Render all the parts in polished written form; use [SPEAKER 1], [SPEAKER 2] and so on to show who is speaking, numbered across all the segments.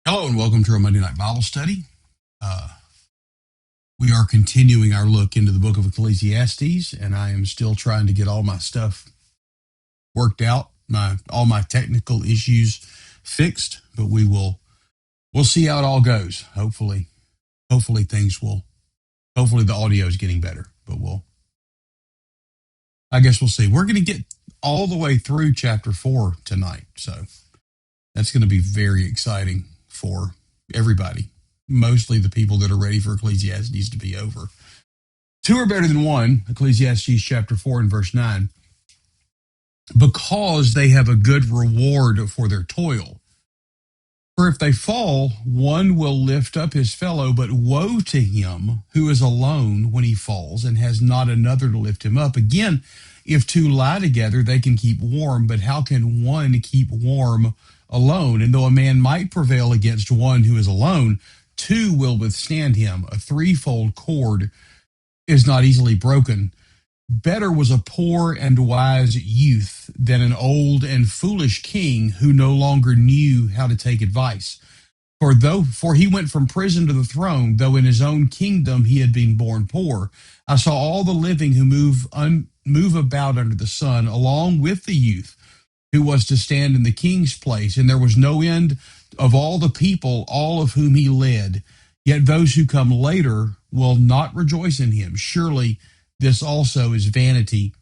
[SPEAKER 1] Hello and welcome to our Monday Night Bible Study. Uh, we are continuing our look into the book of Ecclesiastes, and I am still trying to get all my stuff worked out, all my technical issues fixed. But we'll see how it all goes. Hopefully things will. Hopefully the audio is getting better, but I guess we'll see. We're going to get all the way through chapter 4 tonight, so that's going to be very exciting for everybody, mostly the people that are ready for Ecclesiastes to be over. Two are better than one, Ecclesiastes chapter 4 and verse 9, because they have a good reward for their toil. For if they fall, one will lift up his fellow, but woe to him who is alone when he falls and has not another to lift him up. Again, if two lie together, they can keep warm, but how can one keep warm alone? And though a man might prevail against one who is alone, two will withstand him. A threefold cord is not easily broken. Better was a poor and wise youth than an old and foolish king who no longer knew how to take advice. For he went from prison to the throne, though in his own kingdom he had been born poor. I saw all the living who move about under the sun, along with the youth who was to stand in the king's place, and there was no end of all the people, all of whom he led. Yet those who come later will not rejoice in him. Surely this also is vanity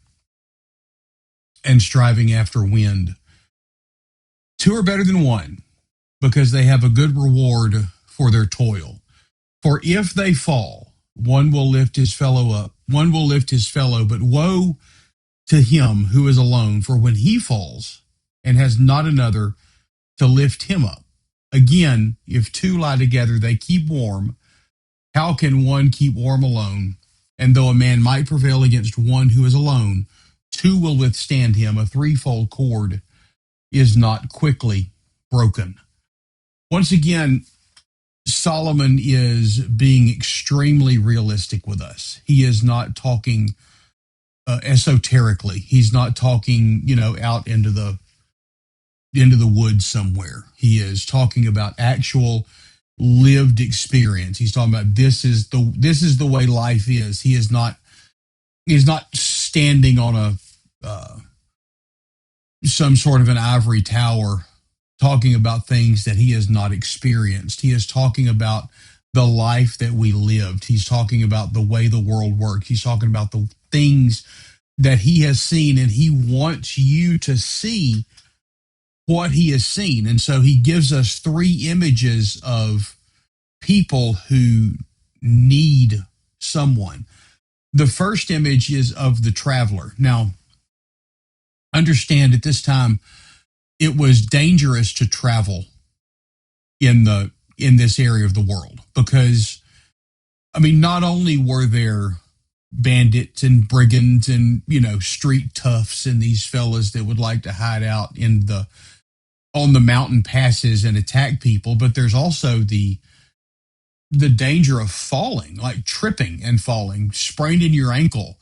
[SPEAKER 1] and striving after wind. Two are better than one, because they have a good reward for their toil. For if they fall, one will lift his fellow up, one will lift his fellow, but woe to him who is alone, for when he falls and has not another to lift him up. Again, if two lie together, they keep warm. How can one keep warm alone? And though a man might prevail against one who is alone, two will withstand him. A threefold cord is not quickly broken. Once again, Solomon is being extremely realistic with us. He is not talking esoterically. He's not talking, out into the woods somewhere. He is talking about actual lived experience. He's talking about this is the way life is. He's not standing on some sort of an ivory tower talking about things that he has not experienced. He is talking about the life that we lived. He's talking about the way the world works. He's talking about the things that he has seen, and he wants you to see what he has seen. And so he gives us three images of people who need someone. The first image is of the traveler. Now, understand at this time, it was dangerous to travel in this area of the world because, not only were there bandits and brigands and, street toughs and these fellas that would like to hide out on the mountain passes and attack people, but there's also the danger of falling, like tripping and falling, spraining your ankle,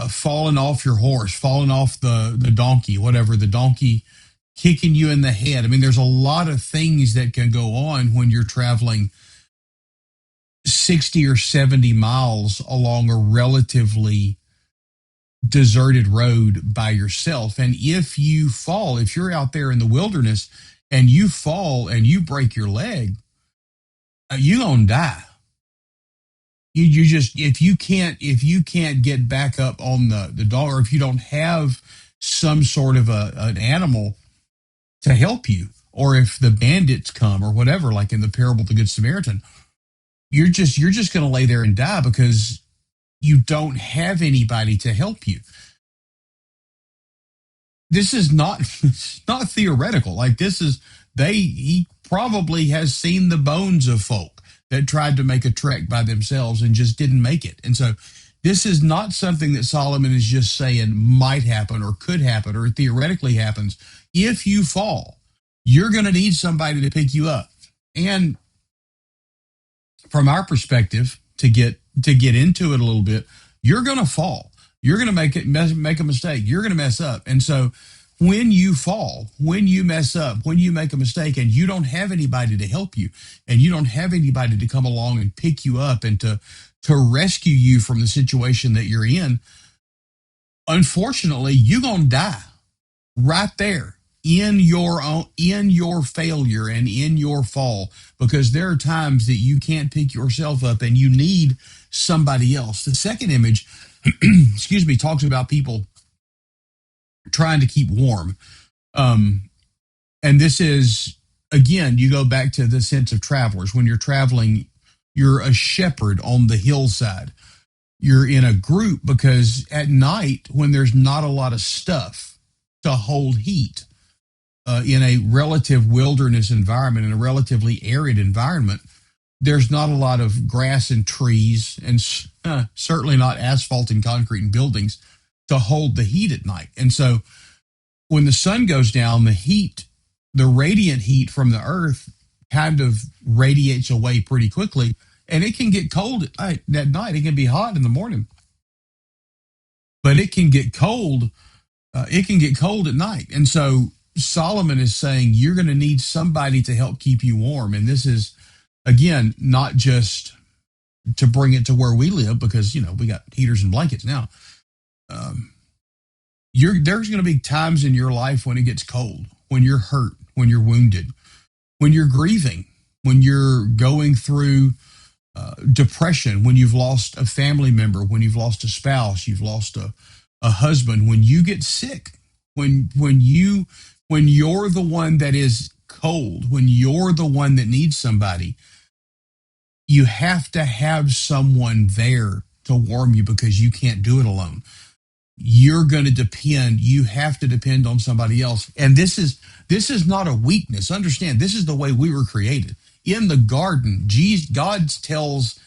[SPEAKER 1] falling off your horse, falling off the donkey, whatever, the donkey kicking you in the head. There's a lot of things that can go on when you're traveling 60 or 70 miles along a relatively deserted road by yourself. And if you fall, if you're out there in the wilderness and you fall and you break your leg, you're gonna die. You just if you can't get back up on the dog, or if you don't have some sort of an animal to help you, or if the bandits come or whatever, like in the parable of the Good Samaritan, you're just going to lay there and die because you don't have anybody to help you. This is not not theoretical. Like he probably has seen the bones of folk that tried to make a trek by themselves and just didn't make it. And so this is not something that Solomon is just saying might happen or could happen or theoretically happens. If you fall, you're going to need somebody to pick you up. And from our perspective, to get into it a little bit, you're going to fall. You're going to make a mistake. You're going to mess up. And so when you fall, when you mess up, when you make a mistake, and you don't have anybody to help you, and you don't have anybody to come along and pick you up and to rescue you from the situation that you're in, unfortunately, you're gonna die right there in your failure and in your fall, because there are times that you can't pick yourself up and you need somebody else. The second image, excuse me, talks about people trying to keep warm. And this is, again, you go back to the sense of travelers. When you're traveling, you're a shepherd on the hillside. You're in a group because at night, when there's not a lot of stuff to hold heat, in a relative wilderness environment, in a relatively arid environment, there's not a lot of grass and trees, and certainly not asphalt and concrete and buildings to hold the heat at night. And so when the sun goes down, the heat, the radiant heat from the earth kind of radiates away pretty quickly, and it can get cold at night. It can be hot in the morning, but it can get cold. It can get cold at night. And so Solomon is saying you're going to need somebody to help keep you warm. And this is, again, not just to bring it to where we live, because, we got heaters and blankets now. There's going to be times in your life when it gets cold, when you're hurt, when you're wounded, when you're grieving, when you're going through depression, when you've lost a family member, when you've lost a spouse, you've lost a husband, when you get sick, when you're the one that is cold, when you're the one that needs somebody, you have to have someone there to warm you, because you can't do it alone. You have to depend on somebody else. And this is not a weakness. Understand, this is the way we were created. In the garden, God tells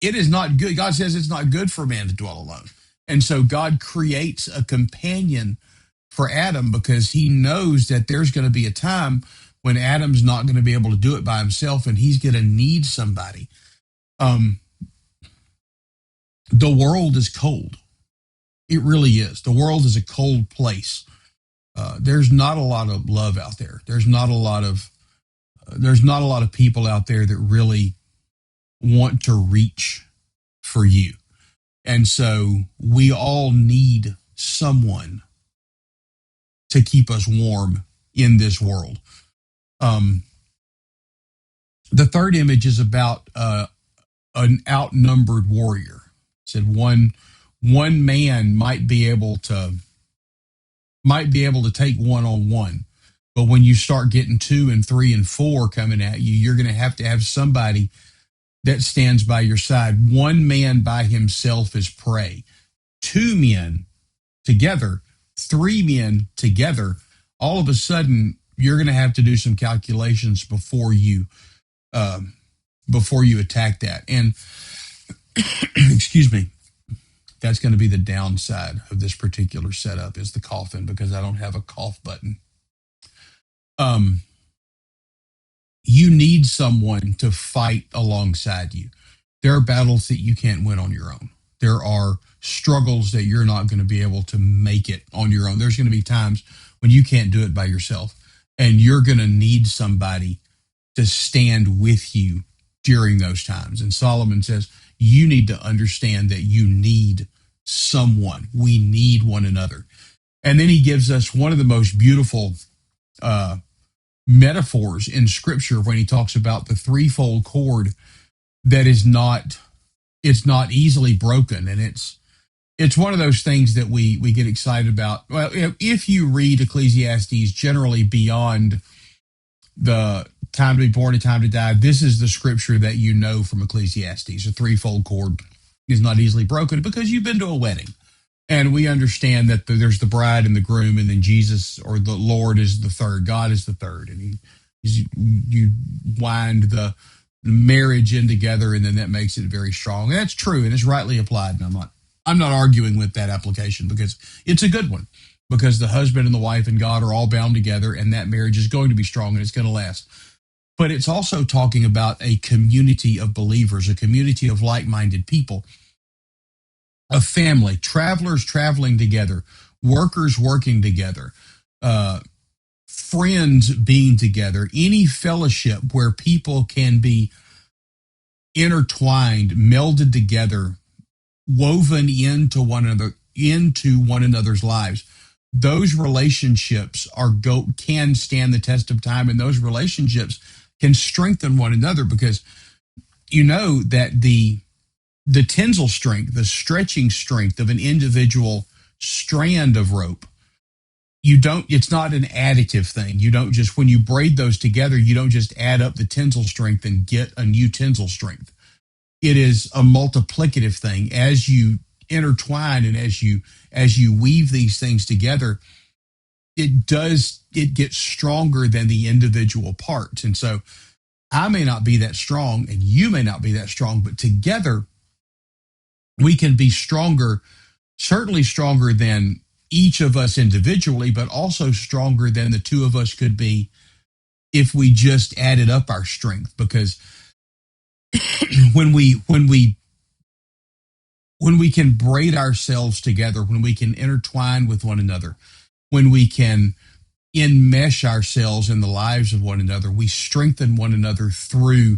[SPEAKER 1] it is not good. God says it's not good for man to dwell alone. And so God creates a companion for Adam, because he knows that there's going to be a time when Adam's not going to be able to do it by himself, and he's going to need somebody. The world is cold. It really is. The world is a cold place. There's not a lot of love out there. There's not a lot of people out there that really want to reach for you. And so we all need someone to keep us warm in this world. The third image is about an outnumbered warrior. It said one man might be able to take one on one, but when you start getting 2 and 3 and 4 coming at you, you're going to have somebody that stands by your side. One man by himself is prey. 2 men together, 3 men together, all of a sudden you're going to have to do some calculations before you attack that. And excuse me, that's going to be the downside of this particular setup, is the coughing, because I don't have a cough button. You need someone to fight alongside you. There are battles that you can't win on your own. There are struggles that you're not going to be able to make it on your own. There's going to be times when you can't do it by yourself, and you're going to need somebody to stand with you during those times. And Solomon says, you need to understand that you need someone. We need one another. And then he gives us one of the most beautiful metaphors in Scripture when he talks about the threefold cord that is not easily broken. And it's one of those things that we get excited about. Well, if you read Ecclesiastes generally beyond the time to be born and time to die, this is the scripture that you know from Ecclesiastes. A threefold cord is not easily broken, because you've been to a wedding. And we understand that there's the bride and the groom, and then Jesus, or the Lord, is the third. God is the third. And you wind the marriage in together, and then that makes it very strong. And that's true, and it's rightly applied. And I'm not arguing with that application, because it's a good one, because the husband and the wife and God are all bound together, and that marriage is going to be strong and it's going to last. But it's also talking about a community of believers, a community of like-minded people, a family, travelers traveling together, workers working together, uh, friends being together, any fellowship where people can be intertwined, melded together, woven into one another's lives. Those relationships can stand the test of time, and those relationships can strengthen one another, because you know that the tensile strength, the stretching strength of an individual strand of rope, it's not an additive thing. You don't just, when you braid those together, you don't just add up the tensile strength and get a new tensile strength. It is a multiplicative thing. As you intertwine and as you weave these things together, it gets stronger than the individual parts. And so I may not be that strong and you may not be that strong, but together we can be stronger, certainly stronger than each of us individually, but also stronger than the two of us could be if we just added up our strength. Because when we can braid ourselves together, when we can intertwine with one another, when we can enmesh ourselves in the lives of one another, we strengthen one another through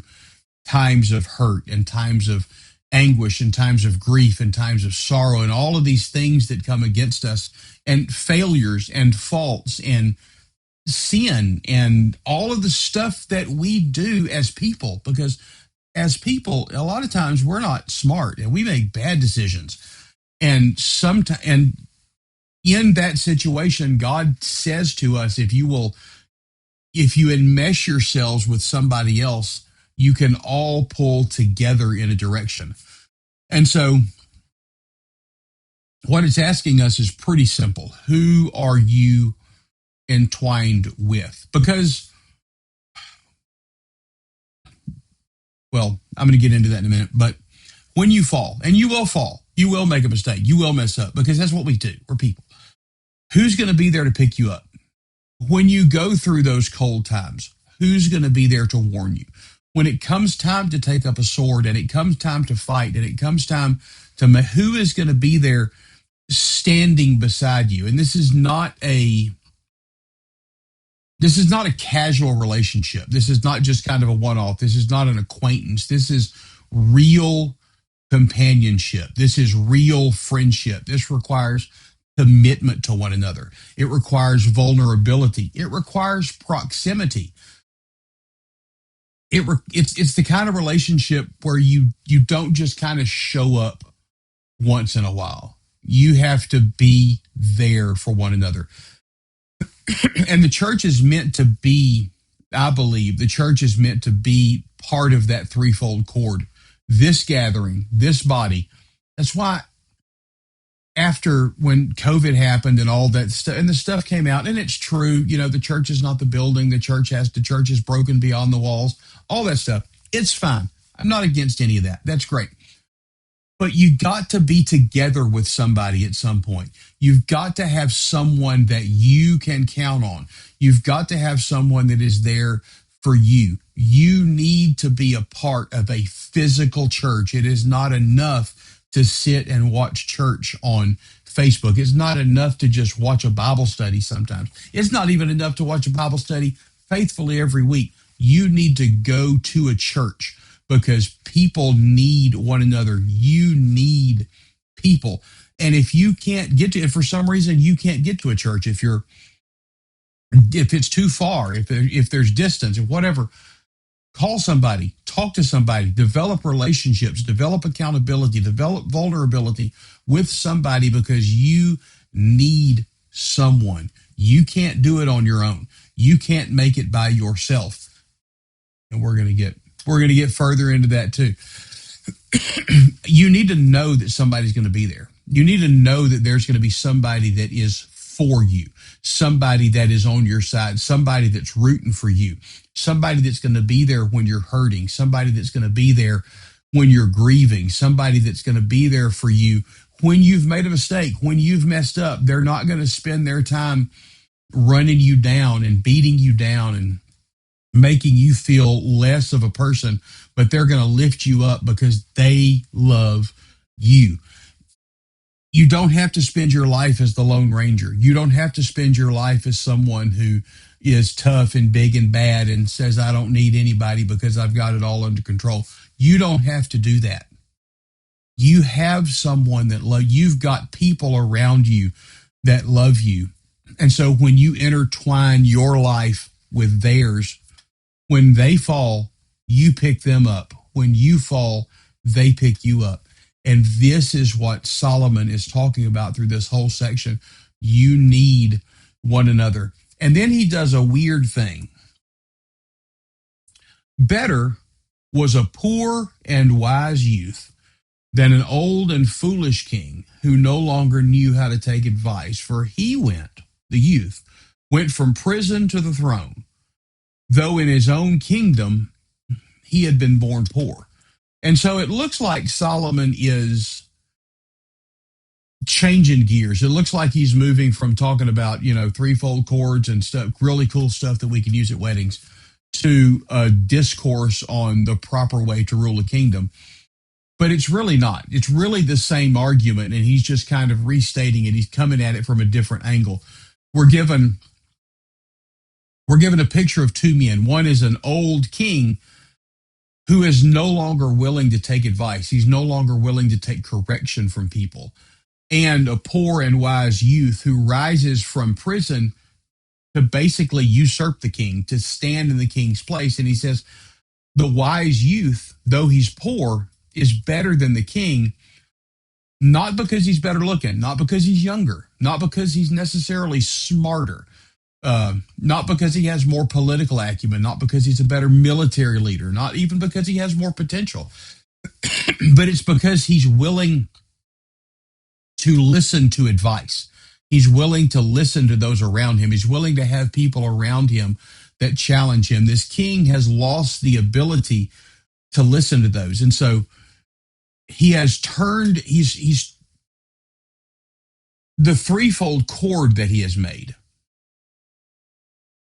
[SPEAKER 1] times of hurt and times of anguish and times of grief and times of sorrow and all of these things that come against us, and failures and faults and sin and all of the stuff that we do as people. Because as people, a lot of times we're not smart and we make bad decisions. And sometimes, and in that situation, God says to us, if you enmesh yourselves with somebody else, you can all pull together in a direction. And so what it's asking us is pretty simple. Who are you entwined with? Because, well, I'm going to get into that in a minute, but when you fall, and you will make a mistake, you will mess up, because that's what we do. We're people. Who's going to be there to pick you up? When you go through those cold times, who's going to be there to warn you? When it comes time to take up a sword and it comes time to fight and it comes time to, who is going to be there standing beside you? And this is not a casual relationship. This is not just kind of a one-off. This is not an acquaintance. This is real companionship. This is real friendship. This requires commitment to one another. It requires vulnerability. It requires proximity. It's the kind of relationship where you don't just kind of show up once in a while. You have to be there for one another. And the church is meant to be, I believe, the church is meant to be part of that threefold cord. This gathering, this body. That's why after when COVID happened and all that stuff, and the stuff came out, and it's true, the church is not the building. The church is broken beyond the walls, all that stuff. It's fine. I'm not against any of that. That's great. But you got to be together with somebody at some point. You've got to have someone that you can count on. You've got to have someone that is there for you. You need to be a part of a physical church. It is not enough to sit and watch church on Facebook. It's not enough to just watch a Bible study sometimes. It's not even enough to watch a Bible study faithfully every week. You need to go to a church, because people need one another. You need people. And if you can't get to, if for some reason you can't get to a church, if it's too far, if there's distance or whatever, call somebody, talk to somebody, develop relationships, develop accountability, develop vulnerability with somebody, because you need someone. You can't do it on your own. You can't make it by yourself. And we're going to get further into that too. You need to know that somebody's going to be there. You need to know that there's going to be somebody that is for you, somebody that is on your side, somebody that's rooting for you, somebody that's going to be there when you're hurting, somebody that's going to be there when you're grieving, somebody that's going to be there for you when you've made a mistake, when you've messed up. They're not going to spend their time running you down and beating you down and making you feel less of a person, but they're going to lift you up because they love you. You don't have to spend your life as the Lone Ranger. You don't have to spend your life as someone who is tough and big and bad and says, I don't need anybody because I've got it all under control. You don't have to do that. You have someone that love. You've got people around you that love you. And so when you intertwine your life with theirs, when they fall, you pick them up. When you fall, they pick you up. And this is what Solomon is talking about through this whole section. You need one another. And then he does a weird thing. Better was a poor and wise youth than an old and foolish king who no longer knew how to take advice. For he went, the youth, went from prison to the throne, though in his own kingdom he had been born poor. And so it looks like Solomon is changing gears. It looks like he's moving from talking about, threefold chords and stuff, really cool stuff that we can use at weddings, to a discourse on the proper way to rule a kingdom. But it's really not. It's really the same argument, and he's just kind of restating it. He's coming at it from a different angle. We're given a picture of two men. One is an old king who is no longer willing to take advice. He's no longer willing to take correction from people. And a poor and wise youth who rises from prison to basically usurp the king, to stand in the king's place. And he says, the wise youth, though he's poor, is better than the king, not because he's better looking, not because he's younger, not because he's necessarily smarter, not because he has more political acumen, not because he's a better military leader, not even because he has more potential, but it's because he's willing to listen to advice. He's willing to listen to those around him. He's willing to have people around him that challenge him. This king has lost the ability to listen to those. And so he has turned, he's the threefold cord that he has made.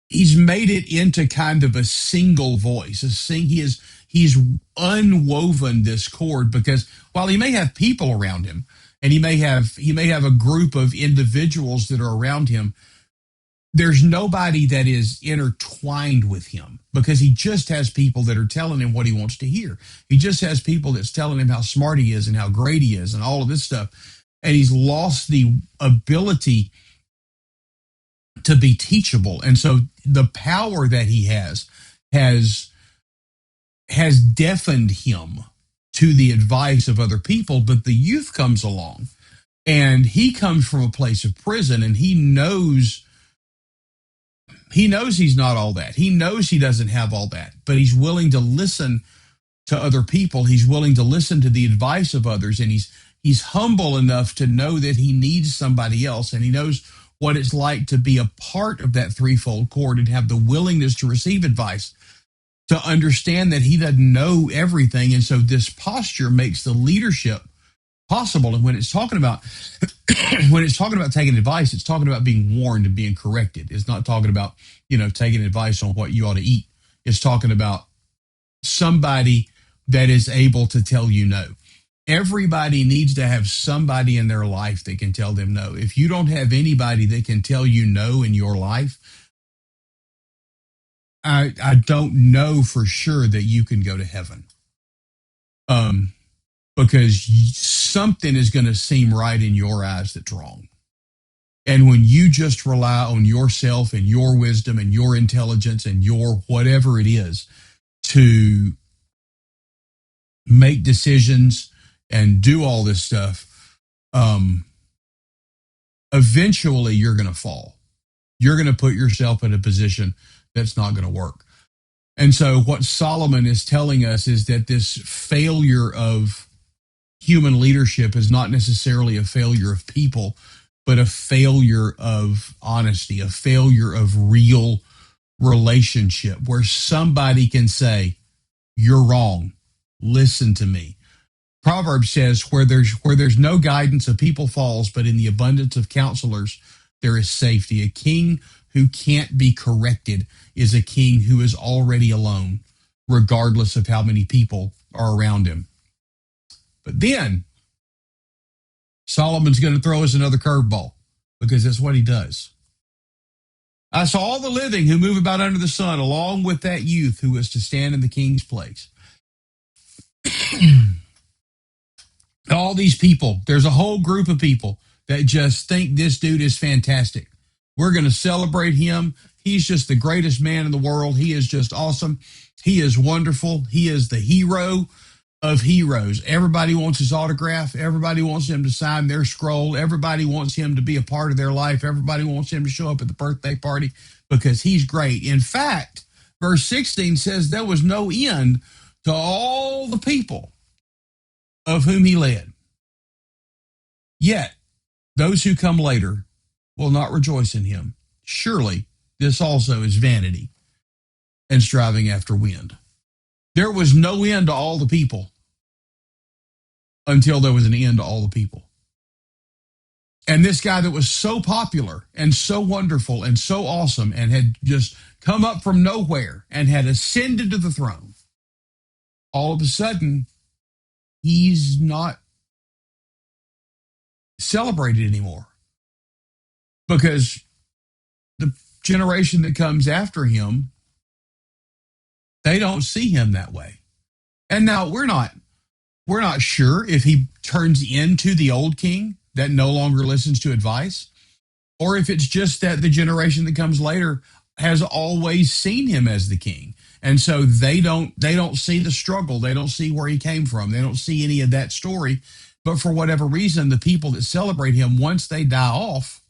[SPEAKER 1] He's made it into kind of a single voice. He's unwoven this cord, because while he may have people around him, and he may have a group of individuals that are around him, there's nobody that is intertwined with him, because he just has people that are telling him what he wants to hear. He just has people that's telling him how smart he is and how great he is and all of this stuff. And he's lost the ability to be teachable. And so the power that he has deafened him to the advice of other people. But the youth comes along, and he comes from a place of prison, and he knows he's not all that. He knows he doesn't have all that, but he's willing to listen to other people. He's willing to listen to the advice of others, and he's humble enough to know that he needs somebody else, and he knows what it's like to be a part of that threefold cord and have the willingness to receive advice, to understand that he doesn't know everything. And so this posture makes the leadership possible. And when it's talking about taking advice, it's talking about being warned and being corrected. It's not talking about, taking advice on what you ought to eat. It's talking about somebody that is able to tell you no. Everybody needs to have somebody in their life that can tell them no. If you don't have anybody that can tell you no in your life, I don't know for sure that you can go to heaven. Because something is going to seem right in your eyes that's wrong. And when you just rely on yourself and your wisdom and your intelligence and your whatever it is to make decisions and do all this stuff, eventually you're going to fall. You're going to put yourself in a position that's not going to work. And so what Solomon is telling us is that this failure of human leadership is not necessarily a failure of people, but a failure of honesty, a failure of real relationship, where somebody can say, you're wrong, listen to me. Proverbs says, where there's no guidance, a people falls, but in the abundance of counselors, there is safety. A king who can't be corrected is a king who is already alone, regardless of how many people are around him. But then Solomon's going to throw us another curveball because that's what he does. I saw all the living who move about under the sun, along with that youth who was to stand in the king's place. All these people, there's a whole group of people that just think this dude is fantastic. We're going to celebrate him. He's just the greatest man in the world. He is just awesome. He is wonderful. He is the hero of heroes. Everybody wants his autograph. Everybody wants him to sign their scroll. Everybody wants him to be a part of their life. Everybody wants him to show up at the birthday party because he's great. In fact, verse 16 says there was no end to all the people of whom he led. Yet, those who come later will not rejoice in him. Surely, this also is vanity and striving after wind. There was no end to all the people until there was an end to all the people. And this guy that was so popular and so wonderful and so awesome and had just come up from nowhere and had ascended to the throne, all of a sudden, he's not celebrated anymore because the generation that comes after him, they don't see him that way. And now we're not sure if he turns into the old king that no longer listens to advice, or if it's just that the generation that comes later has always seen him as the king. And so they don't see the struggle. They don't see where he came from. They don't see any of that story. But for whatever reason, the people that celebrate him, once they die off,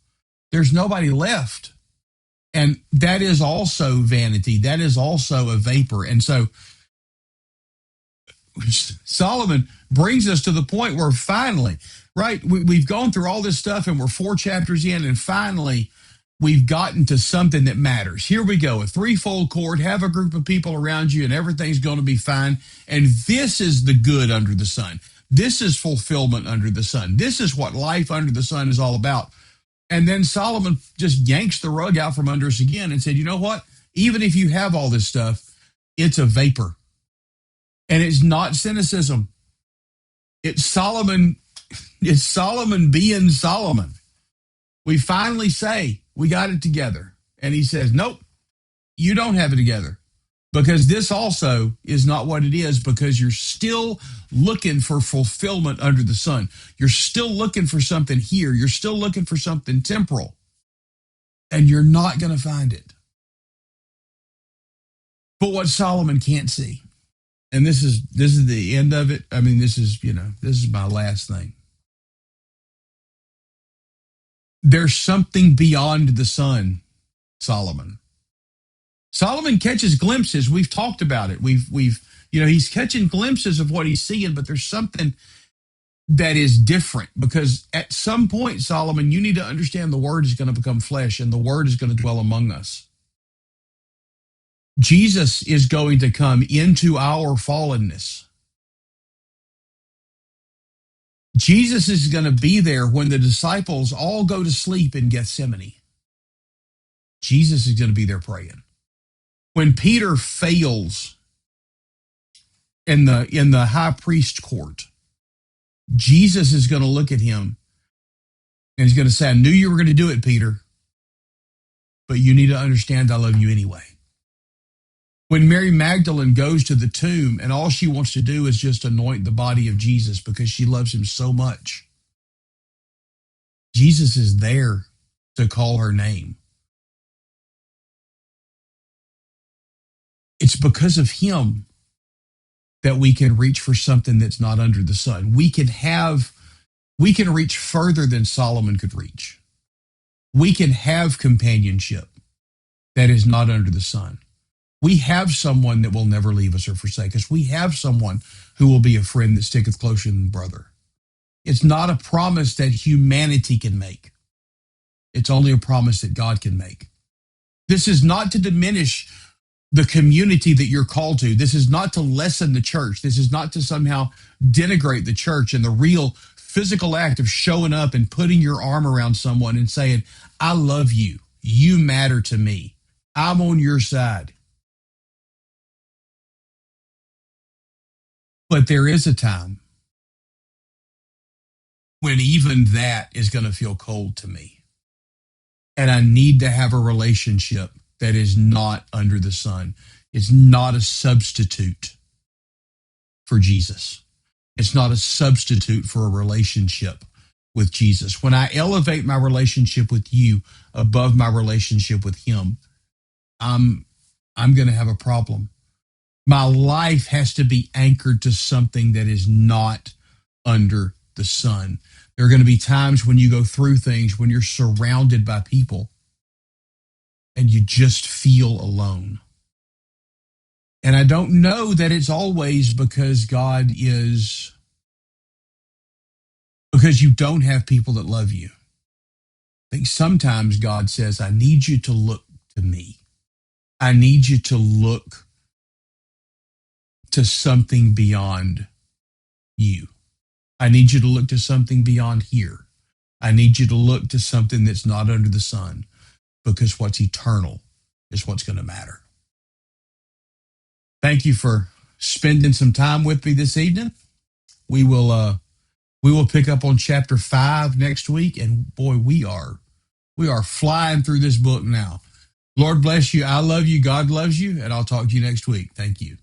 [SPEAKER 1] there's nobody left. And that is also vanity. That is also a vapor. And so Solomon brings us to the point where finally, right, we've gone through all this stuff and we're 4 chapters in, and finally we've gotten to something that matters. Here we go, a threefold cord, have a group of people around you and everything's going to be fine. And this is the good under the sun. This is fulfillment under the sun. This is what life under the sun is all about. And then Solomon just yanks the rug out from under us again and said, you know what? Even if you have all this stuff, it's a vapor. And it's not cynicism. It's Solomon being Solomon. We finally say, we got it together. And he says, nope, you don't have it together. Because this also is not what it is, because you're still looking for fulfillment under the sun. You're still looking for something here. You're still looking for something temporal. And you're not going to find it. But what Solomon can't see, and this is the end of it. I mean, this is my last thing. There's something beyond the sun, Solomon. Solomon catches glimpses. We've talked about it. He's catching glimpses of what he's seeing, but there's something that is different, because at some point, Solomon, you need to understand the word is going to become flesh and the word is going to dwell among us. Jesus is going to come into our fallenness. Jesus is going to be there when the disciples all go to sleep in Gethsemane. Jesus is going to be there praying. When Peter fails in the high priest court, Jesus is going to look at him and he's going to say, I knew you were going to do it, Peter, but you need to understand I love you anyway. When Mary Magdalene goes to the tomb and all she wants to do is just anoint the body of Jesus because she loves him so much, Jesus is there to call her name. It's because of him that we can reach for something that's not under the sun. We can reach further than Solomon could reach. We can have companionship that is not under the sun. We have someone that will never leave us or forsake us. We have someone who will be a friend that sticketh closer than brother. It's not a promise that humanity can make. It's only a promise that God can make. This is not to diminish the community that you're called to. This is not to lessen the church. This is not to somehow denigrate the church and the real physical act of showing up and putting your arm around someone and saying, I love you. You matter to me. I'm on your side. But there is a time when even that is going to feel cold to me. And I need to have a relationship that is not under the sun. It's not a substitute for Jesus. It's not a substitute for a relationship with Jesus. When I elevate my relationship with you above my relationship with him, I'm going to have a problem. My life has to be anchored to something that is not under the sun. There are going to be times when you go through things when you're surrounded by people and you just feel alone. And I don't know that it's always because because you don't have people that love you. I think sometimes God says, I need you to look to me. I need you to look to something beyond you. I need you to look to something beyond here. I need you to look to something that's not under the sun, because what's eternal is what's going to matter. Thank you for spending some time with me this evening. We will pick up on chapter 5 next week, and boy, we are flying through this book now. Lord bless you. I love you. God loves you, and I'll talk to you next week. Thank you.